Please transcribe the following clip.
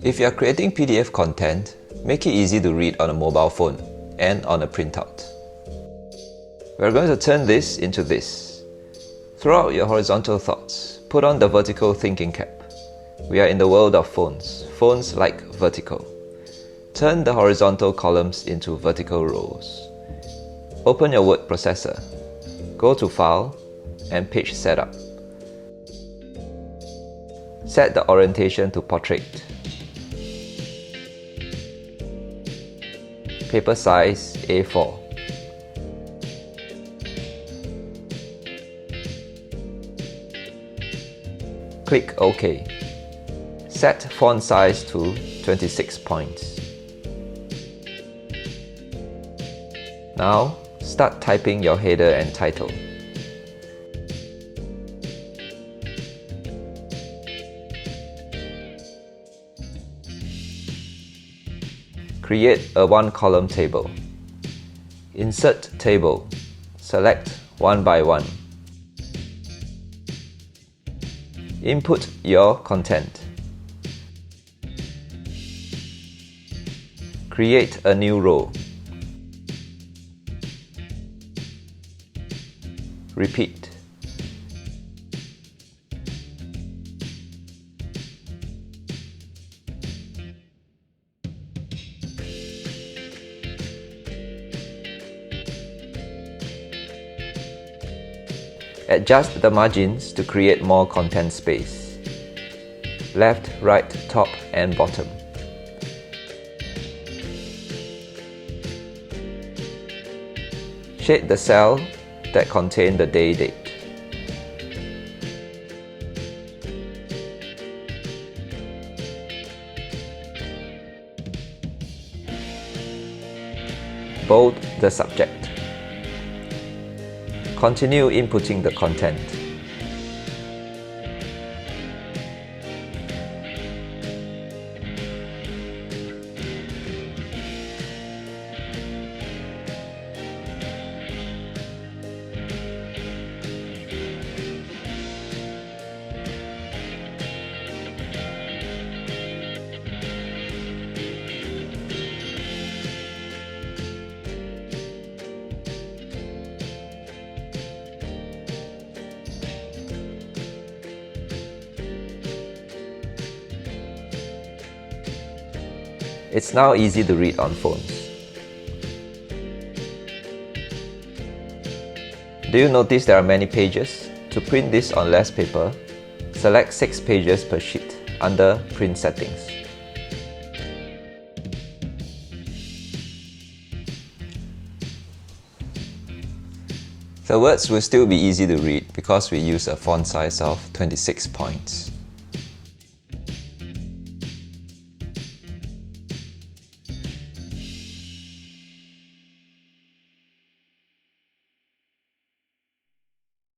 If you are creating PDF content, make it easy to read on a mobile phone and on a printout. We are going to turn this into this. Throw out your horizontal thoughts. Put on the vertical thinking cap. We are in the world of phones. Phones like vertical. Turn the horizontal columns into vertical rows. Open your word processor. Go to File and Page Setup. Set the orientation to Portrait. Paper size A4. Click OK. Set font size to 26 points. Now, start typing your header and title. Create a one-column table. Insert table. Select one by one. Input your content. Create a new row. Repeat. Adjust the margins to create more content space. Left, right, top and bottom. Shade the cell that contain the date. Bold the subject. Continue inputting the content. It's now easy to read on phones. Do you notice there are many pages? To print this on less paper, select 6 pages per sheet under Print Settings. The words will still be easy to read because we use a font size of 26 points.